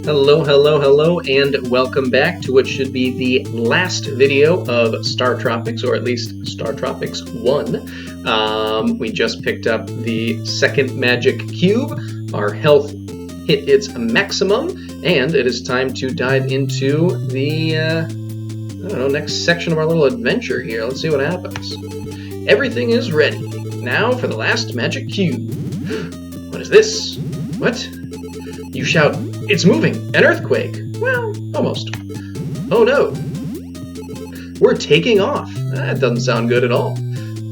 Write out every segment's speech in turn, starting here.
Hello, hello, hello, and welcome back to what should be the last video of StarTropics, or at least StarTropics 1. We just picked up the second magic cube. Our health hit its maximum, and it is time to dive into the, next section of our little adventure here. Let's see what happens. Everything is ready. Now for the last magic cube. What is this? What? You shout, "It's moving! An earthquake!" Well, almost. Oh no! We're taking off! That doesn't sound good at all.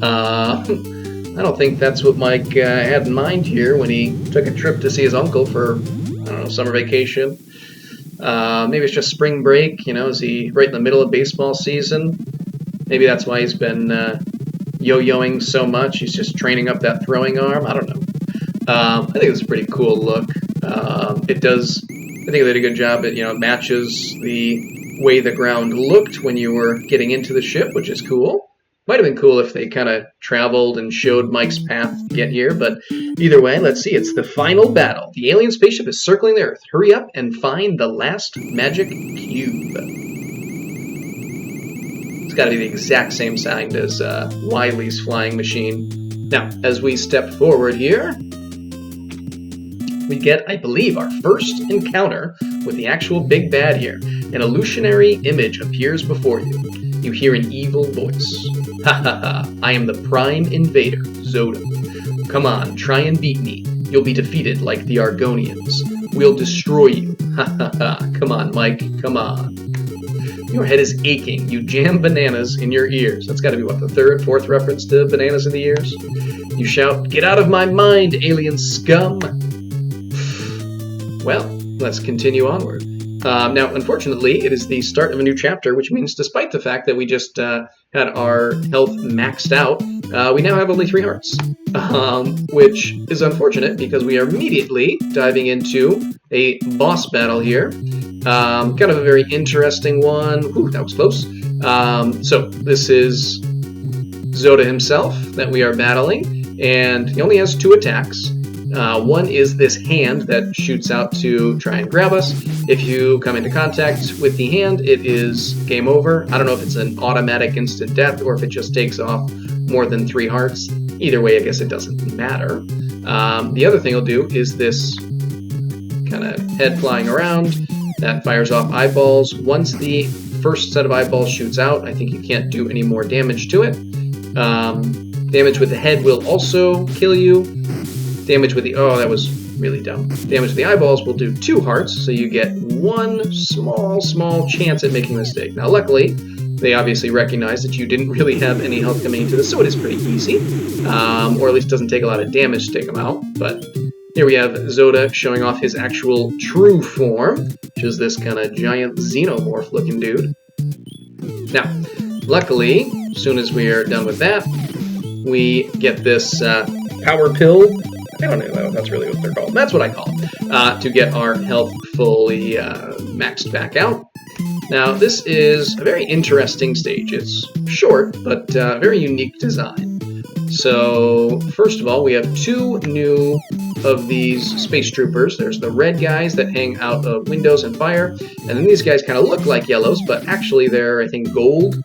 I don't think that's what Mike had in mind here when he took a trip to see his uncle for, summer vacation. Maybe it's just spring break, is he right in the middle of baseball season? Maybe that's why he's been yo-yoing so much. He's just training up that throwing arm. I don't know. I think it's a pretty cool look. I think they did a good job. It matches the way the ground looked when you were getting into the ship, which is cool. Might have been cool if they kind of traveled and showed Mike's path to get here, but either way, let's see. It's the final battle. The alien spaceship is circling the Earth. Hurry up and find the last magic cube. It's got to be the exact same sound as Wily's flying machine. Now, as we step forward here, we get, I believe, our first encounter with the actual big bad here. An illusionary image appears before you. You hear an evil voice. Ha ha ha, I am the prime invader, Zoda. Come on, try and beat me. You'll be defeated like the Argonians. We'll destroy you. Ha ha ha, come on, Mike, come on. Your head is aching. You jam bananas in your ears. That's got to be, what, the third, fourth reference to bananas in the ears? You shout, "Get out of my mind, alien scum!" Well, let's continue onward. Now, unfortunately, it is the start of a new chapter, which means despite the fact that we just had our health maxed out, we now have only 3 hearts, which is unfortunate because we are immediately diving into a boss battle here. Kind of a very interesting one. Ooh, that was close. So this is Zoda himself that we are battling, and he only has 2 attacks. One is this hand that shoots out to try and grab us. If you come into contact with the hand, it is game over. I don't know if it's an automatic instant death or if it just takes off more than 3 hearts. Either way, I guess it doesn't matter. The other thing he'll do is this kind of head flying around that fires off eyeballs. Once the first set of eyeballs shoots out, I think you can't do any more damage to it. Damage with the head will also kill you. Damage with the... Oh, that was really dumb. Damage with the eyeballs will do 2 hearts, so you get 1 small chance at making a mistake. Now, luckily, they obviously recognize that you didn't really have any health coming into this, so it is pretty easy. Or at least doesn't take a lot of damage to take them out. But here we have Zoda showing off his actual true form, which is this kind of giant Xenomorph looking dude. Now, luckily, as soon as we are done with that, we get this power pill. I don't know if that's really what they're called. That's what I call them, to get our health fully maxed back out. Now, this is a very interesting stage. It's short, but very unique design. So, first of all, we have 2 new of these space troopers. There's the red guys that hang out of windows and fire, and then these guys kind of look like yellows, but actually they're, I think, gold.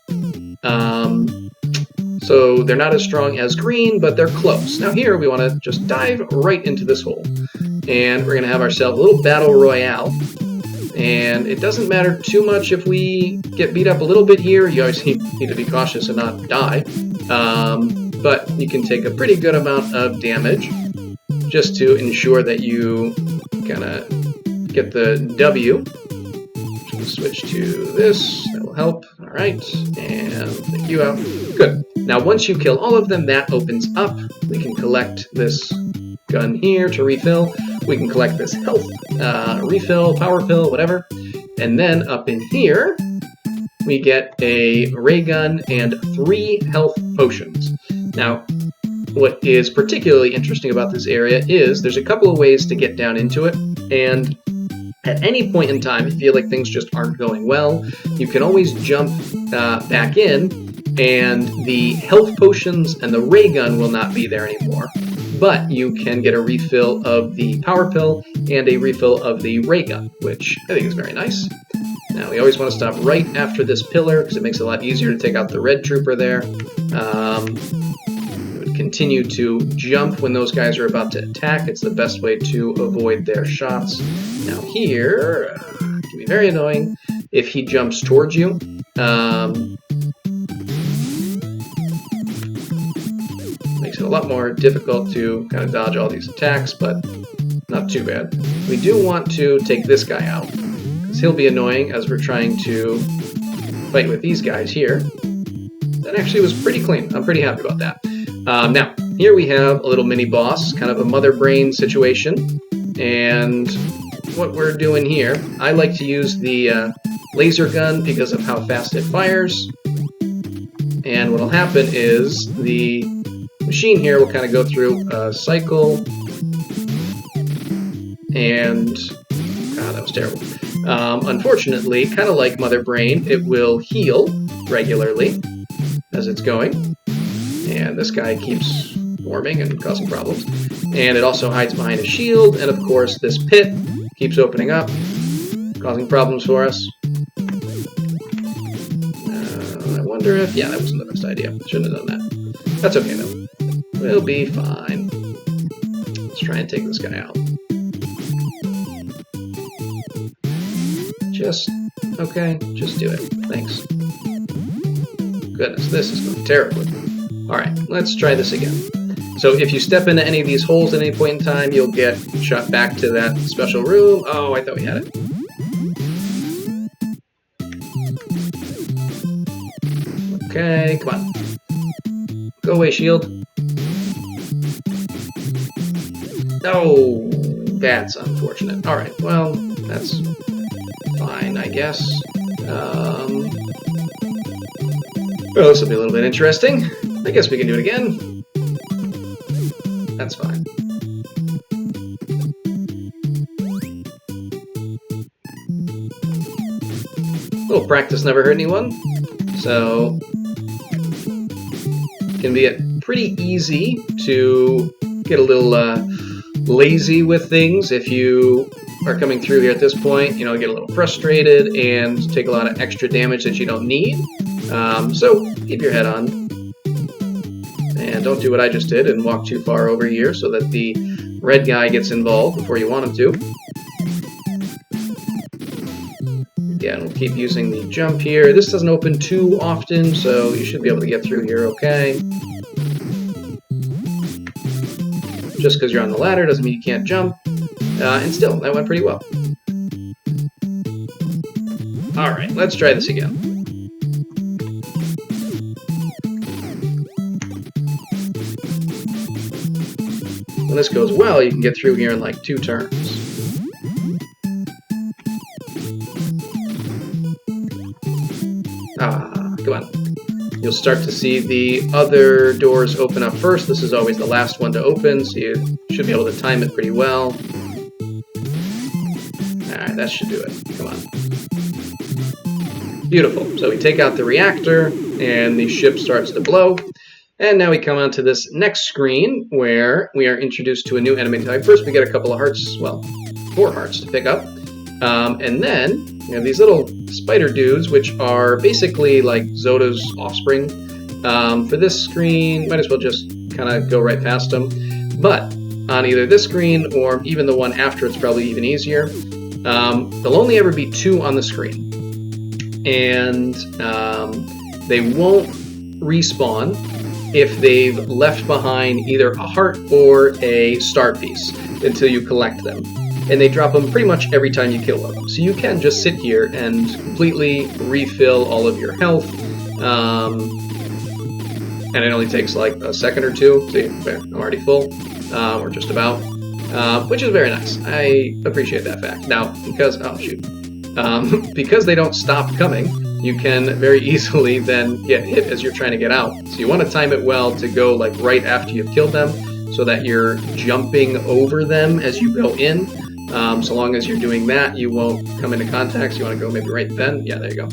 So they're not as strong as green, but they're close. Now here we want to just dive right into this hole. And we're going to have ourselves a little battle royale. And it doesn't matter too much if we get beat up a little bit here. You always need to be cautious and not die. But you can take a pretty good amount of damage just to ensure that you kind of get the W. Switch to this. That will help. All right. And take you out. Good. Now, once you kill all of them, that opens up. We can collect this gun here to refill. We can collect this health refill, power pill, whatever. And then up in here, we get a ray gun and 3 health potions. Now, what is particularly interesting about this area is there's a couple of ways to get down into it. And at any point in time, if you feel like things just aren't going well, you can always jump back in, and the health potions and the ray gun will not be there anymore. but you can get a refill of the power pill and a refill of the ray gun, which I think is very nice. Now, we always want to stop right after this pillar because it makes it a lot easier to take out the red trooper there. We would continue to jump when those guys are about to attack. It's the best way to avoid their shots. Now here, it can be very annoying if he jumps towards you. Makes it a lot more difficult to kind of dodge all these attacks, but not too bad. We do want to take this guy out, because he'll be annoying as we're trying to fight with these guys here. That actually was pretty clean. I'm pretty happy about that. Now, here we have a little mini-boss, kind of a mother brain situation, and what we're doing here, I like to use the laser gun because of how fast it fires, and what'll happen is the machine here will kind of go through a cycle, and that was terrible. Unfortunately, kind of like Mother Brain, it will heal regularly as it's going, and this guy keeps warming and causing problems, and it also hides behind a shield, and of course this pit keeps opening up, causing problems for us. I wonder if... yeah, that wasn't the best idea. Shouldn't have done that. That's okay, though. We'll be fine. Let's try and take this guy out. Okay, just do it. Thanks. Goodness, this is going terribly. Alright, let's try this again. So if you step into any of these holes at any point in time, you'll get shot back to that special room. Oh, I thought we had it. Okay, come on. Go away, shield. No, that's unfortunate. Alright, well, that's fine, I guess. Well, this will be a little bit interesting. I guess we can do it again. That's fine. A little practice never hurt anyone. So, it can be pretty easy to get a little lazy with things if you are coming through here at this point. You know, get a little frustrated and take a lot of extra damage that you don't need. So keep your head on, and don't do what I just did and walk too far over here so that the red guy gets involved before you want him to. Again, we'll keep using the jump here. This doesn't open too often, so you should be able to get through here okay. Just because you're on the ladder doesn't mean you can't jump. And still, that went pretty well. Alright, let's try this again. When this goes well, you can get through here in like 2 turns. Come on. You'll start to see the other doors open up first. This is always the last one to open, so you should be able to time it pretty well. Alright, that should do it. Come on. Beautiful. So we take out the reactor, and the ship starts to blow. And now we come on to this next screen, where we are introduced to a new enemy type. First, we get a couple of hearts, well, 4 hearts to pick up. And then we have these little spider dudes, which are basically like Zoda's offspring. For this screen, might as well just kind of go right past them. But on either this screen or even the one after, it's probably even easier. There'll only ever be 2 on the screen. And they won't respawn if they've left behind either a heart or a star piece until you collect them. And they drop them pretty much every time you kill one of them. So you can just sit here and completely refill all of your health. And it only takes like a second or 2. See, there, I'm already full, or just about. Which is very nice. I appreciate that fact. Now, because, oh shoot. Because they don't stop coming, you can very easily then get hit as you're trying to get out. So you want to time it well to go like right after you've killed them, so that you're jumping over them as you go in. So long as you're doing that, you won't come into contact. So you want to go maybe right then. Yeah, there you go.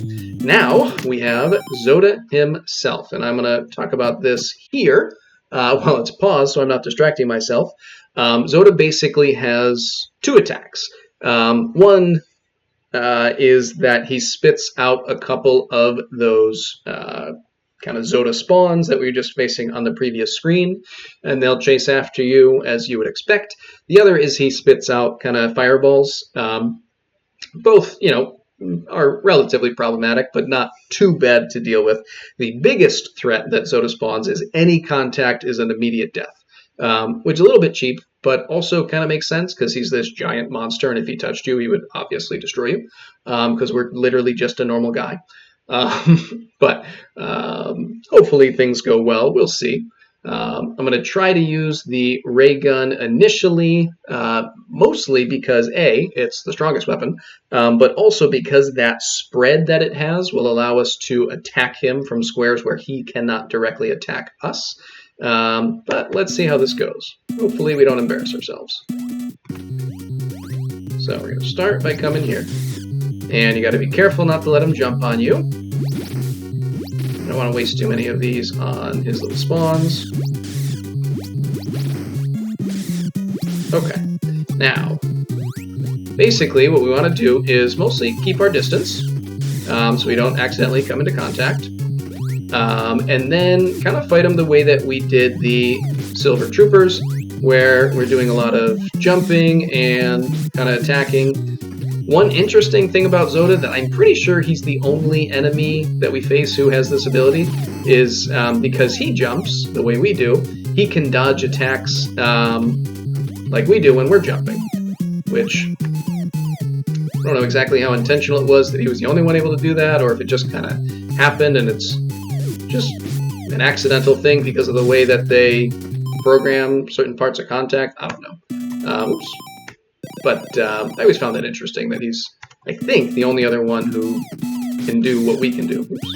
Now we have Zoda himself, and I'm going to talk about this here. while it's paused, so I'm not distracting myself. Zoda basically has two attacks. One is that he spits out a couple of those kind of Zoda spawns that we were just facing on the previous screen, and they'll chase after you as you would expect. The other is he spits out kind of fireballs. Both, are relatively problematic, but not too bad to deal with. The biggest threat that Zoda spawns is any contact is an immediate death, which is a little bit cheap, but also kind of makes sense because he's this giant monster, and if he touched you, he would obviously destroy you because we're literally just a normal guy. But hopefully things go well. We'll see. I'm going to try to use the ray gun initially, mostly because A, it's the strongest weapon, but also because that spread that it has will allow us to attack him from squares where he cannot directly attack us. But let's see how this goes. Hopefully we don't embarrass ourselves. So we're going to start by coming here. And you got to be careful not to let him jump on you. I don't want to waste too many of these on his little spawns. Okay. Now, basically what we want to do is mostly keep our distance so we don't accidentally come into contact. And then kind of fight him the way that we did the Silver Troopers, where we're doing a lot of jumping and kind of attacking. One interesting thing about Zoda that I'm pretty sure he's the only enemy that we face who has this ability is because he jumps the way we do, he can dodge attacks like we do when we're jumping, which I don't know exactly how intentional it was that he was the only one able to do that, or if it just kind of happened and it's just an accidental thing because of the way that they program certain parts of contact. I don't know. Oops. But I always found that interesting that he's, I think, the only other one who can do what we can do. Oops.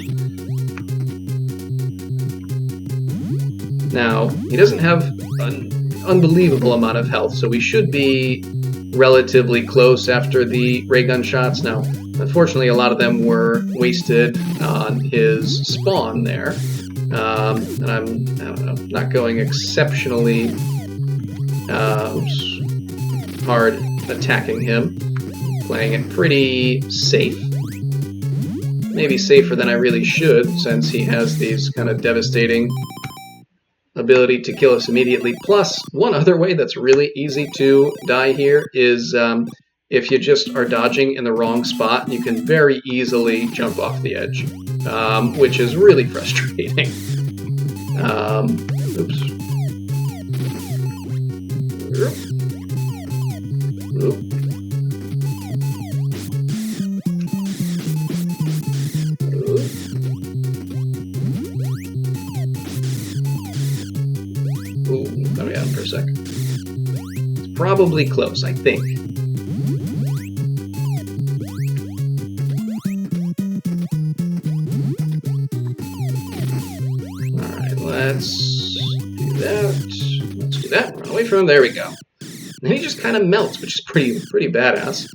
Now, he doesn't have an unbelievable amount of health, so we should be relatively close after the ray gun shots. Now, unfortunately, a lot of them were wasted on his spawn there. And I don't know, not going exceptionally hard attacking him. Playing it pretty safe. Maybe safer than I really should, since he has these kind of devastating ability to kill us immediately. Plus, one other way that's really easy to die here is if you just are dodging in the wrong spot, you can very easily jump off the edge, which is really frustrating. Oops. Oop. Ooh, let me out for a sec. It's probably close, I think. Alright, let's do that. Let's do that. Run away from him. There we go. And he just kind of melts, which is pretty badass.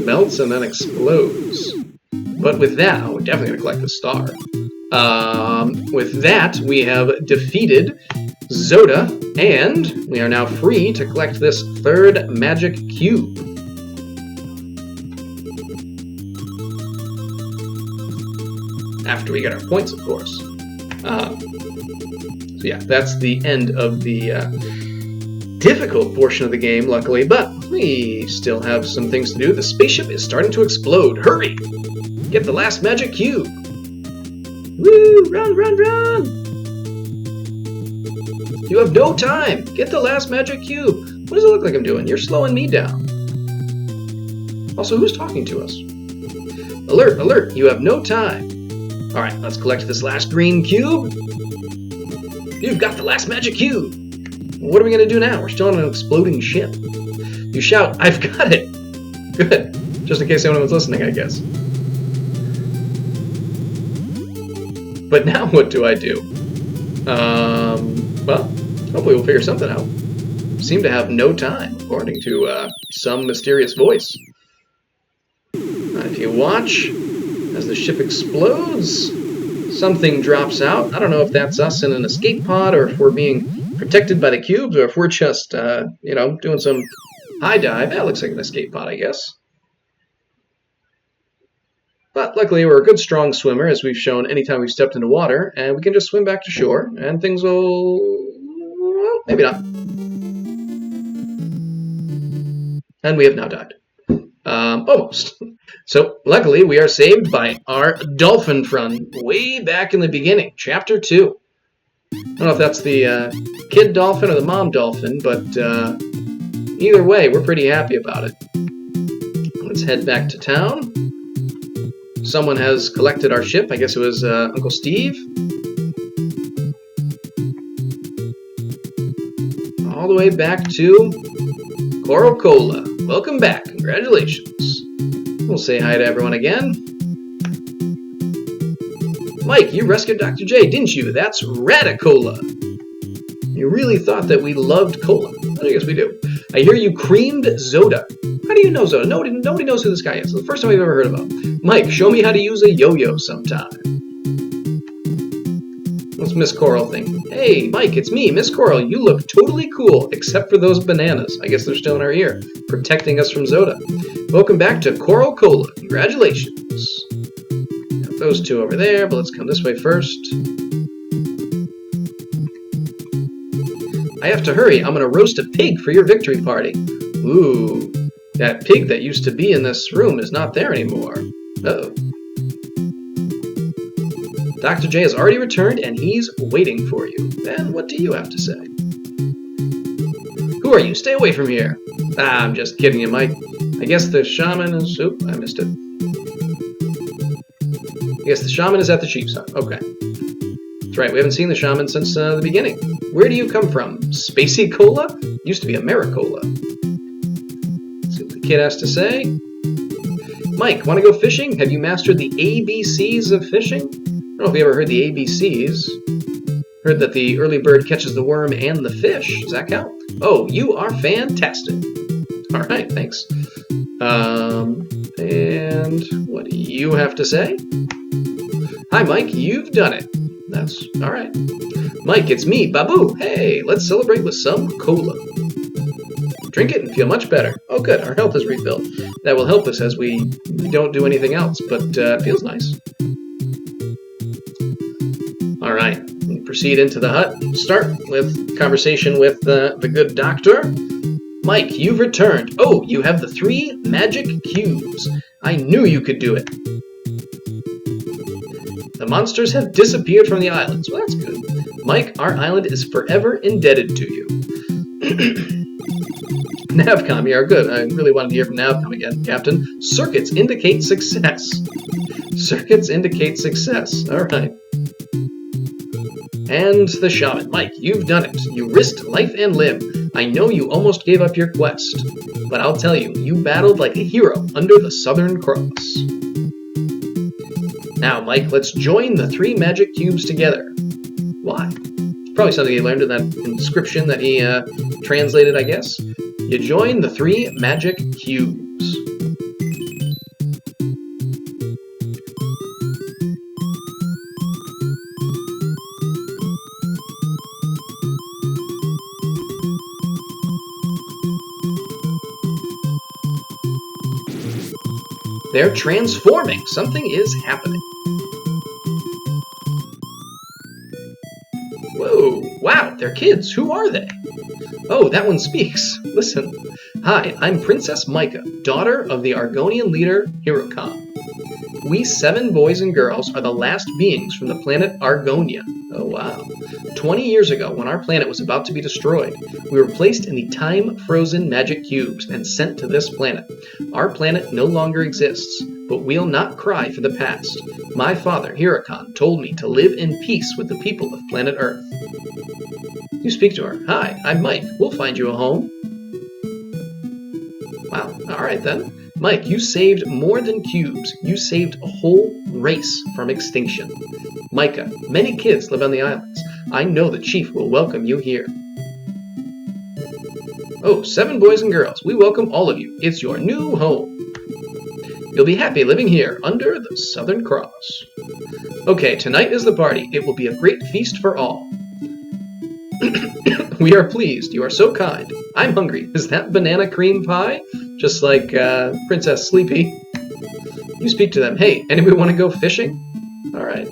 Melts and then explodes. But with that, we're definitely going to collect the star. With that, we have defeated Zoda, and we are now free to collect this third magic cube. After we get our points, of course. So yeah, that's the end of the difficult portion of the game, luckily, but we still have some things to do. The spaceship is starting to explode. Hurry! Get the last magic cube! Woo! Run, run, run! You have no time! Get the last magic cube! What does it look like I'm doing? You're slowing me down. Also, who's talking to us? Alert, alert! You have no time! Alright, let's collect this last green cube. You've got the last magic cube! What are we going to do now? We're still on an exploding ship. You shout, I've got it! Good. Just in case anyone was listening, I guess. But now what do I do? Well, hopefully we'll figure something out. Seem to have no time, according to some mysterious voice. If you watch as the ship explodes, Something drops out. I don't know if that's us in an escape pod or if we're being protected by the cubes or if we're just, you know, doing some high dive. That looks like an escape pod, I guess. But luckily, we're a good, strong swimmer, as we've shown anytime we've stepped into water, and we can just swim back to shore, and things will... well, maybe not. And we have now died. Almost. So, luckily, we are saved by our dolphin friend way back in the beginning, Chapter 2. I don't know if that's the kid dolphin or the mom dolphin, but either way, we're pretty happy about it. Let's head back to town. Someone has collected our ship. I guess it was Uncle Steve. All the way back to Coral Cola. Welcome back. Congratulations. We'll say hi to everyone again. Mike, you rescued Dr. J, didn't you? That's Radicola. You really thought that we loved cola. I guess we do. I hear you creamed Zoda. How do you know Zoda? Nobody knows who this guy is. It's the first time we've ever heard about him. Mike, show me how to use a yo-yo sometime. What's Miss Coral think? Hey, Mike, it's me, Miss Coral. You look totally cool, except for those bananas. I guess they're still in our ear, protecting us from Zoda. Welcome back to Coral Cola. Congratulations. Got those two over there, but let's come this way first. I have to hurry. I'm going to roast a pig for your victory party. Ooh, that pig that used to be in this room is not there anymore. Uh-oh. Dr. J has already returned, and he's waiting for you. Then what do you have to say? Who are you? Stay away from here. Ah, I'm just kidding you, Mike. I guess the shaman is... Oop, I missed it. I guess the shaman is at the sheep's hut. Okay. That's right, we haven't seen the shaman since the beginning. Where do you come from? Spacey Cola? Used to be Americola. Let's see what the kid has to say. Mike, want to go fishing? Have you mastered the ABCs of fishing? I don't know if you ever heard the ABCs. Heard that the early bird catches the worm and the fish. Does that count? Oh, you are fantastic. All right, thanks. And what do you have to say? Hi, Mike, you've done it. That's all right. Mike, it's me, Babu. Hey, let's celebrate with some cola. Drink it and feel much better. Oh, good, our health is refilled. That will help us as we don't do anything else, but it feels nice. All right, we proceed into the hut. Start with conversation with the good doctor. Mike, you've returned. Oh, you have the 3 magic cubes. I knew you could do it. The monsters have disappeared from the islands. Well, that's good. Mike, our island is forever indebted to you. Navcom, you are good. I really wanted to hear from Navcom again, Captain. Circuits indicate success. Circuits indicate success. All right. And the shaman. Mike, you've done it. You risked life and limb. I know you almost gave up your quest. But I'll tell you, you battled like a hero under the Southern Cross. Now, Mike, let's join the 3 magic cubes together. Why? Probably something he learned in that inscription that he translated, I guess. You join the 3 magic cubes. They're transforming. Something is happening. Whoa, wow, they're kids. Who are they? Oh, that one speaks. Listen. Hi, I'm Princess Micah, daughter of the Argonian leader, Hirokon. We 7 boys and girls are the last beings from the planet Argonia. Oh, wow. 20 years ago, when our planet was about to be destroyed, we were placed in the time-frozen magic cubes and sent to this planet. Our planet no longer exists, but we'll not cry for the past. My father, Hirokon, told me to live in peace with the people of planet Earth. You speak to her. Hi, I'm Mike. We'll find you a home. Wow, alright then. Mike, you saved more than cubes. You saved a whole race from extinction. Micah, many kids live on the islands. I know the chief will welcome you here. Oh, 7 boys and girls, we welcome all of you. It's your new home. You'll be happy living here under the Southern Cross. Okay, tonight is the party. It will be a great feast for all. We are pleased. You are so kind. I'm hungry. Is that banana cream pie? Just like Princess Sleepy. You speak to them. Hey, anybody want to go fishing? All right,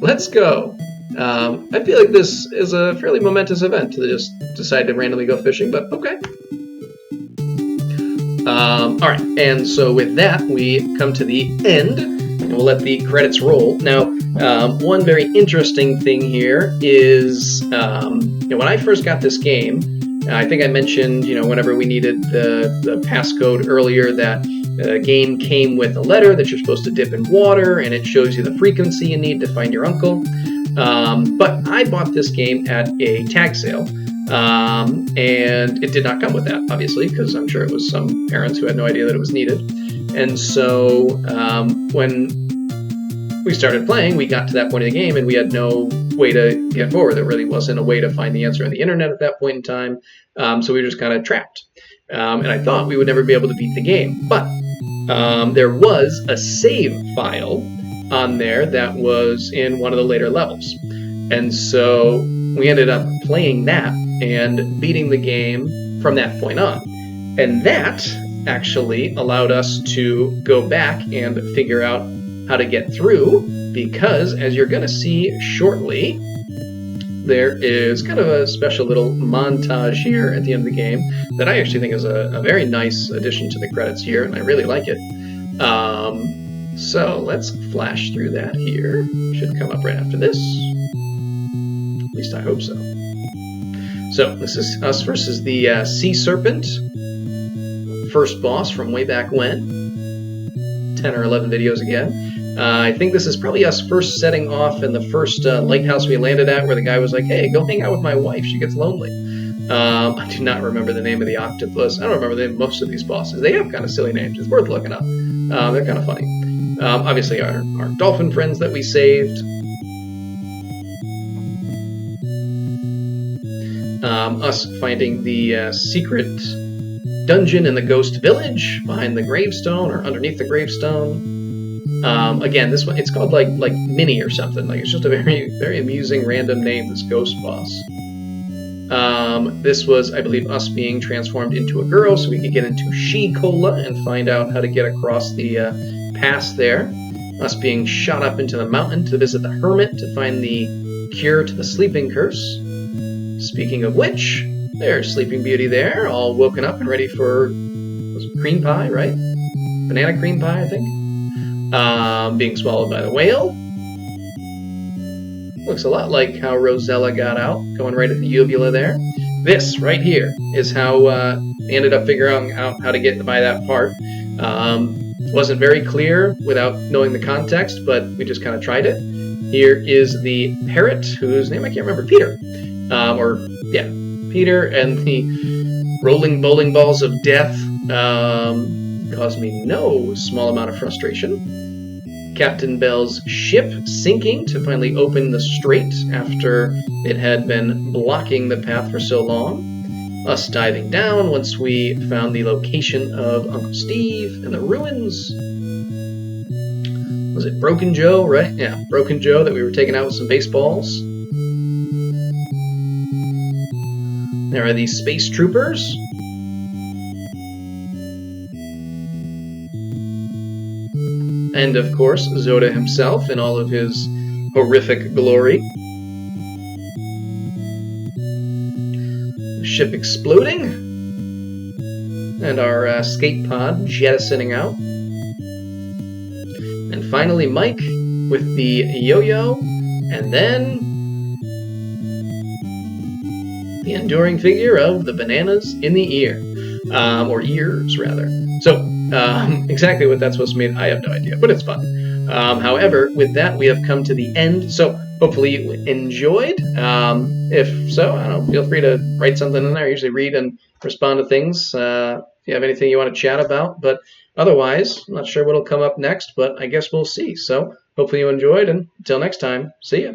let's go. I feel like this is a fairly momentous event to just decide to randomly go fishing, but okay. All right, and so with that, we come to the end, and we'll let the credits roll. Now, one very interesting thing here is, when I first got this game, I think I mentioned, whenever we needed the passcode earlier, that the game came with a letter that you're supposed to dip in water, and it shows you the frequency you need to find your uncle. But I bought this game at a tag sale, and it did not come with that, obviously, because I'm sure it was some parents who had no idea that it was needed. And so when we started playing, we got to that point of the game, and we had no way to get forward. There really wasn't a way to find the answer on the internet at that point in time, so we were just kind of trapped. And I thought we would never be able to beat the game, but there was a save file on there that was in one of the later levels. And so we ended up playing that and beating the game from that point on. And that actually allowed us to go back and figure out how to get through, because as you're going to see shortly, there is kind of a special little montage here at the end of the game that I actually think is a very nice addition to the credits here, and I really like it. So let's flash through that here. Should come up right after this. At least I hope so. So this is us versus the Sea Serpent. First boss from way back when. 10 or 11 videos again. I think this is probably us first setting off in the first lighthouse we landed at, where the guy was like, hey, go hang out with my wife, she gets lonely. I do not remember the name of the octopus. I don't remember the name of most of these bosses. They have kind of silly names. It's worth looking up. They're kind of funny. Obviously, our dolphin friends that we saved. Us finding the secret dungeon in the ghost village behind the gravestone, or underneath the gravestone. Again, this one, it's called like Mini or something. Like, it's just a very, very amusing random name, this ghost boss. This was, I believe, us being transformed into a girl so we could get into She-Cola and find out how to get across the pass there. Us being shot up into the mountain to visit the hermit to find the cure to the sleeping curse. Speaking of which, there's Sleeping Beauty there, all woken up and ready for, was it cream pie, right? Banana cream pie, I think. Being swallowed by the whale. Looks a lot like how Rosella got out, going right at the uvula there. This right here is how they ended up figuring out how to get by that part. Wasn't very clear without knowing the context, but we just kind of tried it. Here is the parrot, whose name I can't remember, Peter. Peter, and the rolling bowling balls of death caused me no small amount of frustration. Captain Bell's ship sinking to finally open the strait after it had been blocking the path for so long. Us diving down once we found the location of Uncle Steve and the ruins. Was it Broken Joe, right? Yeah, Broken Joe that we were taking out with some baseballs. There are these space troopers. And, of course, Zoda himself in all of his horrific glory. The ship exploding. And our escape pod jettisoning out. And finally, Mike with the yo-yo. And then the enduring figure of the bananas in the ear. Or ears, rather. So, exactly what that's supposed to mean, I have no idea, but it's fun. However, with that, we have come to the end, so hopefully you enjoyed. If so, I don't know, feel free to write something in there. I usually read and respond to things if you have anything you want to chat about, but otherwise, I'm not sure what'll come up next, but I guess we'll see. So, hopefully you enjoyed, and until next time, see ya.